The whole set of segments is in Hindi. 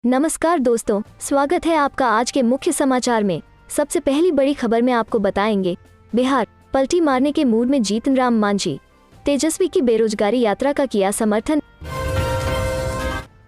नमस्कार दोस्तों, स्वागत है आपका आज के मुख्य समाचार में। सबसे पहली बड़ी खबर में आपको बताएंगे, बिहार पलटी मारने के मूड में जीतन राम मांझी, तेजस्वी की बेरोजगारी यात्रा का किया समर्थन।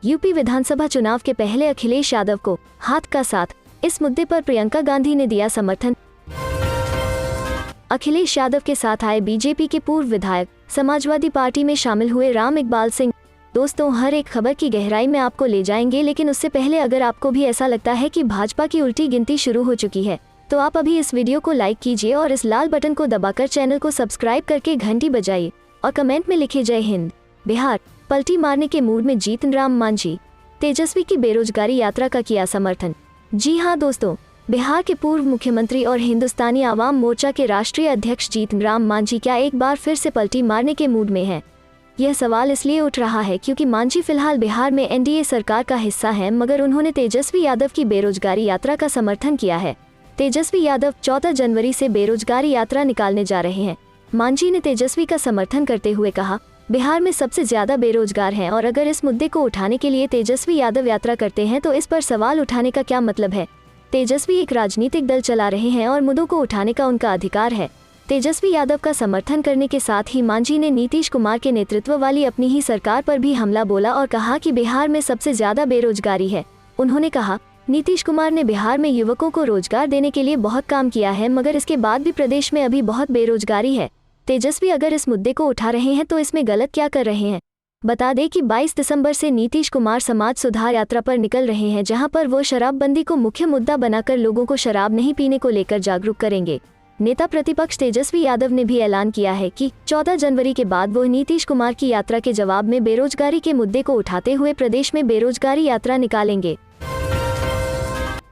यूपी विधानसभा चुनाव के पहले अखिलेश यादव को हाथ का साथ, इस मुद्दे पर प्रियंका गांधी ने दिया समर्थन। अखिलेश यादव के साथ आए बीजेपी के पूर्व विधायक, समाजवादी पार्टी में शामिल हुए राम इकबाल सिंह। दोस्तों, हर एक खबर की गहराई में आपको ले जाएंगे, लेकिन उससे पहले अगर आपको भी ऐसा लगता है कि भाजपा की उल्टी गिनती शुरू हो चुकी है, तो आप अभी इस वीडियो को लाइक कीजिए और इस लाल बटन को दबाकर चैनल को सब्सक्राइब करके घंटी बजाइए और कमेंट में लिखिए जय हिंद। बिहार पलटी मारने के मूड में जीतन राम मांझी, तेजस्वी की बेरोजगारी यात्रा का किया समर्थन। जी हाँ दोस्तों, बिहार के पूर्व मुख्यमंत्री और हिंदुस्तानी आवाम मोर्चा के राष्ट्रीय अध्यक्ष जीतन राम मांझी क्या एक बार फिर से पलटी मारने के मूड में हैं? यह सवाल इसलिए उठ रहा है क्योंकि मांझी फिलहाल बिहार में एनडीए सरकार का हिस्सा हैं, मगर उन्होंने तेजस्वी यादव की बेरोजगारी यात्रा का समर्थन किया है। तेजस्वी यादव 14 जनवरी से बेरोजगारी यात्रा निकालने जा रहे हैं। मांझी ने तेजस्वी का समर्थन करते हुए कहा, बिहार में सबसे ज्यादा बेरोजगार हैं और अगर इस मुद्दे को उठाने के लिए तेजस्वी यादव यात्रा करते हैं तो इस पर सवाल उठाने का क्या मतलब है। तेजस्वी एक राजनीतिक दल चला रहे हैं और मुद्दों को उठाने का उनका अधिकार है। तेजस्वी यादव का समर्थन करने के साथ ही मांझी ने नीतीश कुमार के नेतृत्व वाली अपनी ही सरकार पर भी हमला बोला और कहा कि बिहार में सबसे ज्यादा बेरोजगारी है। उन्होंने कहा, नीतीश कुमार ने बिहार में युवकों को रोजगार देने के लिए बहुत काम किया है, मगर इसके बाद भी प्रदेश में अभी बहुत बेरोजगारी है। तेजस्वी अगर इस मुद्दे को उठा रहे हैं तो इसमें गलत क्या कर रहे हैं। बता दें कि 22 दिसंबर से नीतीश कुमार समाज सुधार यात्रा पर निकल रहे हैं, जहां पर वो शराबबंदी को मुख्य मुद्दा बनाकर लोगों को शराब नहीं पीने को लेकर जागरूक करेंगे। नेता प्रतिपक्ष तेजस्वी यादव ने भी ऐलान किया है कि 14 जनवरी के बाद वो नीतीश कुमार की यात्रा के जवाब में बेरोजगारी के मुद्दे को उठाते हुए प्रदेश में बेरोजगारी यात्रा निकालेंगे।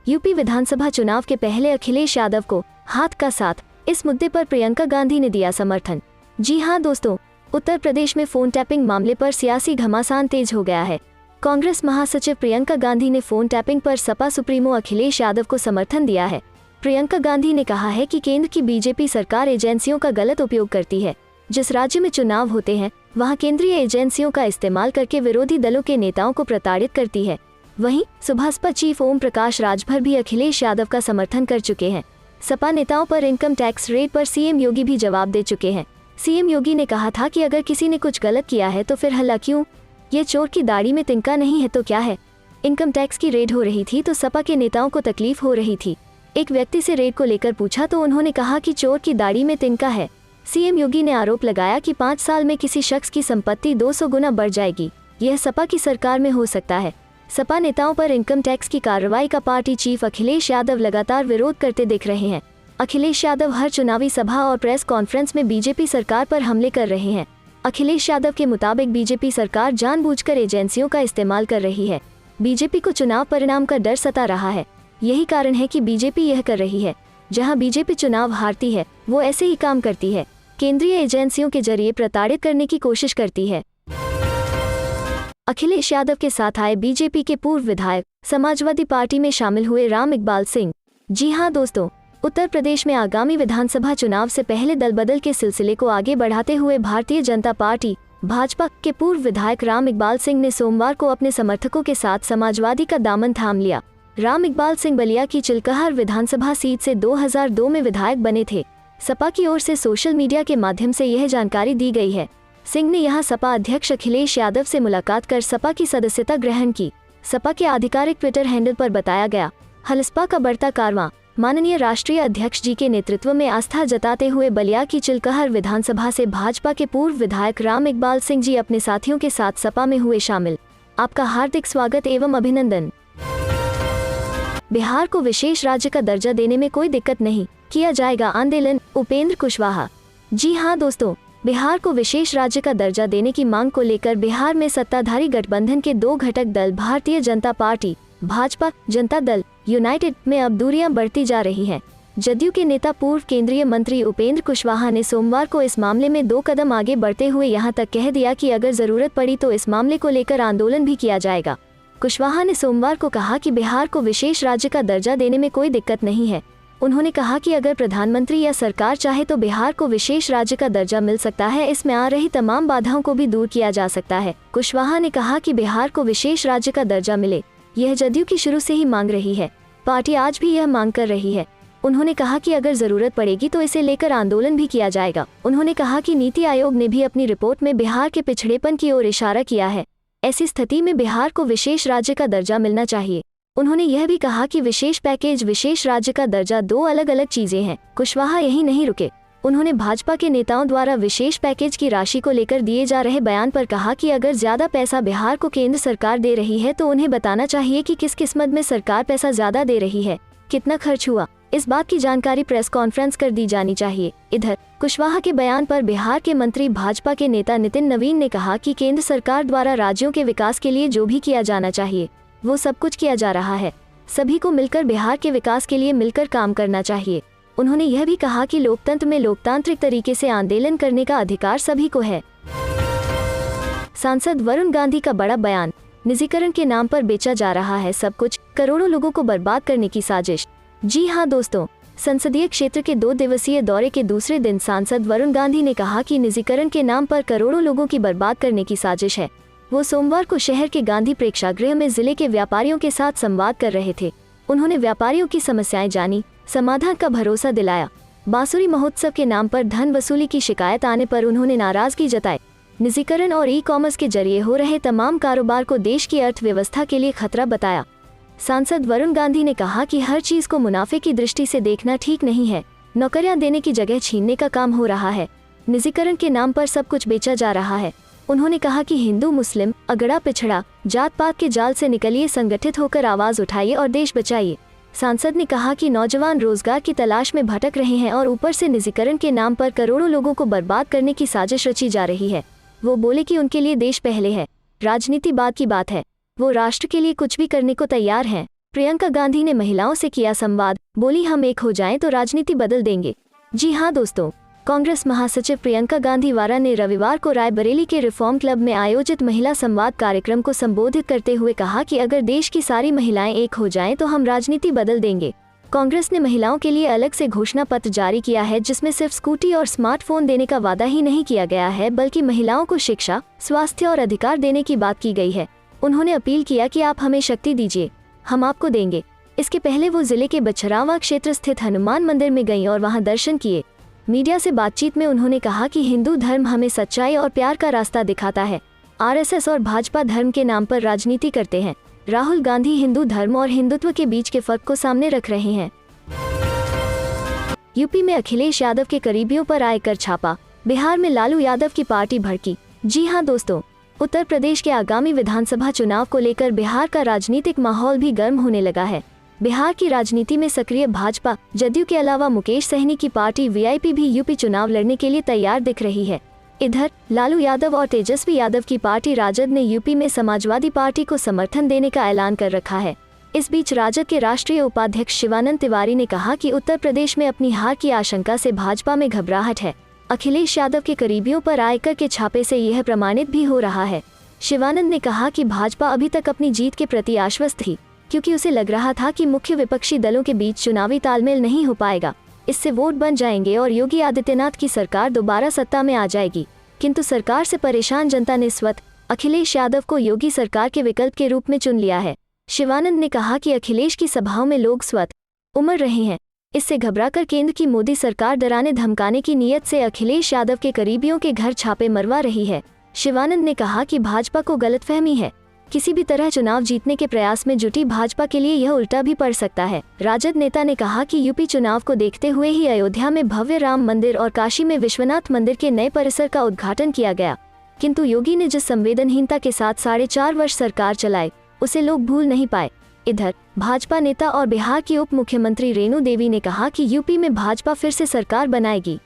यूपी विधानसभा चुनाव के पहले अखिलेश यादव को हाथ का साथ, इस मुद्दे पर प्रियंका गांधी ने दिया समर्थन। जी हाँ दोस्तों, उत्तर प्रदेश में फोन टैपिंग मामले पर सियासी घमासान तेज हो गया है। कांग्रेस महासचिव प्रियंका गांधी ने फोन टैपिंग पर सपा सुप्रीमो अखिलेश यादव को समर्थन दिया है। प्रियंका गांधी ने कहा है कि केंद्र की बीजेपी सरकार एजेंसियों का गलत उपयोग करती है। जिस राज्य में चुनाव होते हैं वहां केंद्रीय एजेंसियों का इस्तेमाल करके विरोधी दलों के नेताओं को प्रताड़ित करती है। वहीं सुभाषपा चीफ ओम प्रकाश राजभर भी अखिलेश यादव का समर्थन कर चुके हैं। सपा नेताओं पर इनकम टैक्स रेट पर सीएम योगी भी जवाब दे चुके हैं। सीएम योगी ने कहा था कि अगर किसी ने कुछ गलत किया है तो फिर हल्ला क्यों, ये चोर की दाढ़ी में तिनका नहीं है तो क्या है। इनकम टैक्स की रेड हो रही थी तो सपा के नेताओं को तकलीफ हो रही थी। एक व्यक्ति से रेड को लेकर पूछा तो उन्होंने कहा कि चोर की दाढ़ी में तिनका है। सीएम योगी ने आरोप लगाया कि 5 साल में किसी शख्स की संपत्ति 200 गुना बढ़ जाएगी। यह सपा की सरकार में हो सकता है। सपा नेताओं पर इनकम टैक्स की कार्रवाई का पार्टी चीफ अखिलेश यादव लगातार विरोध करते दिख रहे हैं। अखिलेश यादव हर चुनावी सभा और प्रेस कॉन्फ्रेंस में बीजेपी सरकार पर हमले कर रहे हैं। अखिलेश यादव के मुताबिक बीजेपी सरकार जानबूझकर एजेंसियों का इस्तेमाल कर रही है। बीजेपी को चुनाव परिणाम का डर सता रहा है। यही कारण है कि बीजेपी यह कर रही है। जहां बीजेपी चुनाव हारती है वो ऐसे ही काम करती है, केंद्रीय एजेंसियों के जरिए प्रताड़ित करने की कोशिश करती है। अखिलेश यादव के साथ आए बीजेपी के पूर्व विधायक, समाजवादी पार्टी में शामिल हुए राम इकबाल सिंह। जी हाँ दोस्तों, उत्तर प्रदेश में आगामी विधानसभा चुनाव से पहले दल बदल के सिलसिले को आगे बढ़ाते हुए भारतीय जनता पार्टी भाजपा के पूर्व विधायक राम इकबाल सिंह ने सोमवार को अपने समर्थकों के साथ समाजवादी का दामन थाम लिया। राम इकबाल सिंह बलिया की चिलकहर विधानसभा सीट से 2002 में विधायक बने थे। सपा की ओर से सोशल मीडिया के माध्यम से यह जानकारी दी गई है। सिंह ने यहां सपा अध्यक्ष अखिलेश यादव से मुलाकात कर सपा की सदस्यता ग्रहण की। सपा के आधिकारिक ट्विटर हैंडल पर बताया गया, हलसपा का बढ़ता कारवां, माननीय राष्ट्रीय अध्यक्ष जी के नेतृत्व में आस्था जताते हुए बलिया की चिलकहर विधानसभा से भाजपा के पूर्व विधायक राम इकबाल सिंह जी अपने साथियों के साथ सपा में हुए शामिल। आपका हार्दिक स्वागत एवं अभिनंदन। बिहार को विशेष राज्य का दर्जा देने में कोई दिक्कत नहीं, किया जाएगा आंदोलन, उपेंद्र कुशवाहा। जी हाँ दोस्तों, बिहार को विशेष राज्य का दर्जा देने की मांग को लेकर बिहार में सत्ताधारी गठबंधन के 2 घटक दल भारतीय जनता पार्टी, भाजपा जनता दल यूनाइटेड में अब दूरियां बढ़ती जा रही हैं। जदयू के नेता पूर्व केंद्रीय मंत्री उपेंद्र कुशवाहा ने सोमवार को इस मामले में 2 कदम आगे बढ़ते हुए यहां तक कह दिया कि अगर जरूरत पड़ी तो इस मामले को लेकर आंदोलन भी किया जाएगा। कुशवाहा ने सोमवार को कहा कि बिहार को विशेष राज्य का दर्जा देने में कोई दिक्कत नहीं है। उन्होंने कहा कि अगर प्रधानमंत्री या सरकार चाहे तो बिहार को विशेष राज्य का दर्जा मिल सकता है। इसमें आ रही तमाम बाधाओं को भी दूर किया जा सकता है। कुशवाहा ने कहा कि बिहार को विशेष राज्य का दर्जा मिले यह जदयू की शुरू से ही मांग रही है। पार्टी आज भी यह मांग कर रही है। उन्होंने कहा कि अगर जरूरत पड़ेगी तो इसे लेकर आंदोलन भी किया जाएगा। उन्होंने कहा कि नीति आयोग ने भी अपनी रिपोर्ट में बिहार के पिछड़ेपन की ओर इशारा किया है। ऐसी स्थिति में बिहार को विशेष राज्य का दर्जा मिलना चाहिए। उन्होंने यह भी कहा कि विशेष पैकेज, विशेष राज्य का दर्जा दो अलग अलग चीजें हैं। कुशवाहा यही नहीं रुके। उन्होंने भाजपा के नेताओं द्वारा विशेष पैकेज की राशि को लेकर दिए जा रहे बयान पर कहा कि अगर ज्यादा पैसा बिहार को केंद्र सरकार दे रही है तो उन्हें बताना चाहिए कि किस किस्मत में सरकार पैसा ज्यादा दे रही है, कितना खर्च हुआ, इस बात की जानकारी प्रेस कॉन्फ्रेंस कर दी जानी चाहिए। इधर कुशवाहा के बयान पर बिहार के मंत्री भाजपा के नेता नितिन नवीन ने कहा कि केंद्र सरकार द्वारा राज्यों के विकास के लिए जो भी किया जाना चाहिए वो सब कुछ किया जा रहा है। सभी को मिलकर बिहार के विकास के लिए मिलकर काम करना चाहिए। उन्होंने यह भी कहा कि लोकतंत्र में लोकतांत्रिक तरीके से आंदोलन करने का अधिकार सभी को है। सांसद वरुण गांधी का बड़ा बयान, निजीकरण के नाम पर बेचा जा रहा है सब कुछ, करोड़ों लोगों को बर्बाद करने की साजिश। जी हां दोस्तों, संसदीय क्षेत्र के 2 दिवसीय दौरे के दूसरे दिन सांसद वरुण गांधी ने कहा कि निजीकरण के नाम पर करोड़ों लोगों की बर्बाद करने की साजिश है। वो सोमवार को शहर के गांधी प्रेक्षागृह में जिले के व्यापारियों के साथ संवाद कर रहे थे। उन्होंने व्यापारियों की समस्याएं जानी, समाधान का भरोसा दिलाया। बांसुरी महोत्सव के नाम पर धन वसूली की शिकायत आने पर उन्होंने नाराजगी जताई। निजीकरण और ई-कॉमर्स के जरिए हो रहे तमाम कारोबार को देश की अर्थव्यवस्था के लिए खतरा बताया। सांसद वरुण गांधी ने कहा कि हर चीज को मुनाफे की दृष्टि से देखना ठीक नहीं है। नौकरियां देने की जगह छीनने का काम हो रहा है। निजीकरण के नाम पर सब कुछ बेचा जा रहा है। उन्होंने कहा कि हिंदू मुस्लिम, अगड़ा पिछड़ा, जात पात के जाल से निकलिए, संगठित होकर आवाज उठाइए और देश बचाइए। सांसद ने कहा कि नौजवान रोजगार की तलाश में भटक रहे हैं और ऊपर से निजीकरण के नाम पर करोड़ों लोगों को बर्बाद करने की साजिश रची जा रही है। वो बोले कि उनके लिए देश पहले है, राजनीति बाद की बात है। वो राष्ट्र के लिए कुछ भी करने को तैयार हैं। प्रियंका गांधी ने महिलाओं से किया संवाद, बोली हम एक हो जाएं तो राजनीति बदल देंगे। जी हां दोस्तों, कांग्रेस महासचिव प्रियंका गांधी वारा ने रविवार को रायबरेली के रिफॉर्म क्लब में आयोजित महिला संवाद कार्यक्रम को संबोधित करते हुए कहा कि अगर देश की सारी महिलाएं एक हो जाएं तो हम राजनीति बदल देंगे। कांग्रेस ने महिलाओं के लिए अलग से घोषणा पत्र जारी किया है जिसमें सिर्फ स्कूटी और स्मार्टफोन देने का वादा ही नहीं किया गया है बल्कि महिलाओं को शिक्षा, स्वास्थ्य और अधिकार देने की बात की गई है। उन्होंने अपील किया कि आप हमें शक्ति दीजिए, हम आपको देंगे। इसके पहले वो जिले के बछरावा क्षेत्र स्थित हनुमान मंदिर में गईं और वहां दर्शन किए। मीडिया से बातचीत में उन्होंने कहा कि हिंदू धर्म हमें सच्चाई और प्यार का रास्ता दिखाता है। आरएसएस और भाजपा धर्म के नाम पर राजनीति करते हैं। राहुल गांधी हिंदू धर्म और हिंदुत्व के बीच के फर्क को सामने रख रहे हैं। यूपी में अखिलेश यादव के करीबियों पर आयकर छापा, बिहार में लालू यादव की पार्टी भड़की। जी हां दोस्तों, उत्तर प्रदेश के आगामी विधानसभा चुनाव को लेकर बिहार का राजनीतिक माहौल भी गर्म होने लगा है। बिहार की राजनीति में सक्रिय भाजपा, जदयू के अलावा मुकेश सहनी की पार्टी वीआईपी भी यूपी चुनाव लड़ने के लिए तैयार दिख रही है। इधर लालू यादव और तेजस्वी यादव की पार्टी राजद ने यूपी में समाजवादी पार्टी को समर्थन देने का ऐलान कर रखा है। इस बीच राजद के राष्ट्रीय उपाध्यक्ष शिवानंद तिवारी ने कहा कि उत्तर प्रदेश में अपनी हार की आशंका से भाजपा में घबराहट है। अखिलेश यादव के करीबियों पर आयकर के छापे से यह प्रमाणित भी हो रहा है। शिवानंद ने कहा कि भाजपा अभी तक अपनी जीत के प्रति आश्वस्त थी क्योंकि उसे लग रहा था कि मुख्य विपक्षी दलों के बीच चुनावी तालमेल नहीं हो पाएगा, इससे वोट बन जाएंगे और योगी आदित्यनाथ की सरकार दोबारा सत्ता में आ जाएगी। किंतु सरकार से परेशान जनता ने स्वतः अखिलेश यादव को योगी सरकार के विकल्प के रूप में चुन लिया है। शिवानंद ने कहा कि अखिलेश की सभाओं में लोग स्वतः उमड़ रहे हैं। इससे घबराकर केंद्र की मोदी सरकार डराने धमकाने की नीयत से अखिलेश यादव के करीबियों के घर छापे मरवा रही है। शिवानंद ने कहा कि भाजपा को गलतफहमी है। किसी भी तरह चुनाव जीतने के प्रयास में जुटी भाजपा के लिए यह उल्टा भी पड़ सकता है। राजद नेता ने कहा कि यूपी चुनाव को देखते हुए ही अयोध्या में भव्य राम मंदिर और काशी में विश्वनाथ मंदिर के नए परिसर का उद्घाटन किया गया, किंतु योगी ने जिस संवेदनहीनता के साथ 4.5 वर्ष सरकार चलाई उसे लोग भूल नहीं पाए। इधर भाजपा नेता और बिहार की उप मुख्यमंत्री रेणु देवी ने कहा कि यूपी में भाजपा फिर से सरकार बनाएगी।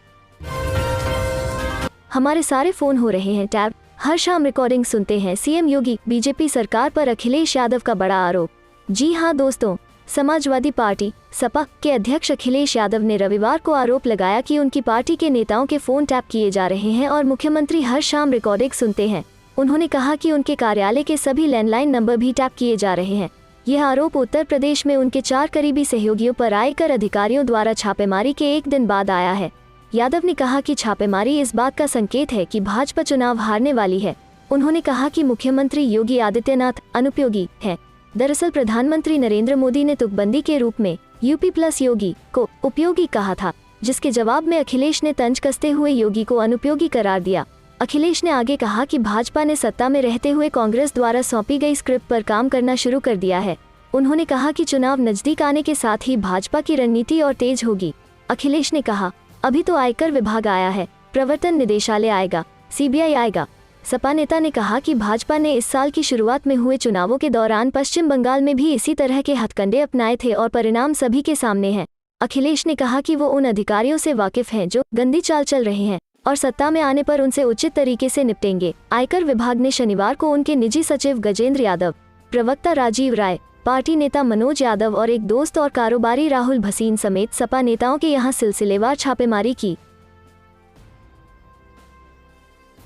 हमारे सारे फोन हो रहे हैं टैप, हर शाम रिकॉर्डिंग सुनते हैं। सीएम योगी, बीजेपी सरकार पर अखिलेश यादव का बड़ा आरोप। जी हां दोस्तों, समाजवादी पार्टी सपा के अध्यक्ष अखिलेश यादव ने रविवार को आरोप लगाया कि उनकी पार्टी के नेताओं के फोन टैप किए जा रहे हैं और मुख्यमंत्री हर शाम रिकॉर्डिंग सुनते हैं। उन्होंने कहा कि उनके कार्यालय के सभी लैंडलाइन नंबर भी टैप किए जा रहे हैं। यह आरोप उत्तर प्रदेश में उनके 4 करीबी सहयोगियों पर आयकर अधिकारियों द्वारा छापेमारी के एक दिन बाद आया है। यादव ने कहा कि छापेमारी इस बात का संकेत है कि भाजपा चुनाव हारने वाली है। उन्होंने कहा कि मुख्यमंत्री योगी आदित्यनाथ अनुपयोगी हैं। दरअसल प्रधानमंत्री नरेंद्र मोदी ने तुकबंदी के रूप में यूपी प्लस योगी को उपयोगी कहा था, जिसके जवाब में अखिलेश ने तंज कसते हुए योगी को अनुपयोगी करार दिया। अखिलेश ने आगे कहा कि भाजपा ने सत्ता में रहते हुए कांग्रेस द्वारा सौंपी गई स्क्रिप्ट पर काम करना शुरू कर दिया है। उन्होंने कहा कि चुनाव नजदीक आने के साथ ही भाजपा की रणनीति और तेज होगी। अखिलेश ने कहा, अभी तो आयकर विभाग आया है, प्रवर्तन निदेशालय आएगा, सीबीआई आएगा। सपा नेता ने कहा कि भाजपा ने इस साल की शुरुआत में हुए चुनावों के दौरान पश्चिम बंगाल में भी इसी तरह के हथकंडे अपनाए थे और परिणाम सभी के सामने हैं। अखिलेश ने कहा कि वो उन अधिकारियों से वाकिफ हैं जो गंदी चाल चल रहे हैं और सत्ता में आने पर उनसे उचित तरीके से निपटेंगे। आयकर विभाग ने शनिवार को उनके निजी सचिव गजेंद्र यादव, प्रवक्ता राजीव राय, पार्टी नेता मनोज यादव और एक दोस्त और कारोबारी राहुल भसीन समेत सपा नेताओं के यहां सिलसिलेवार छापेमारी की।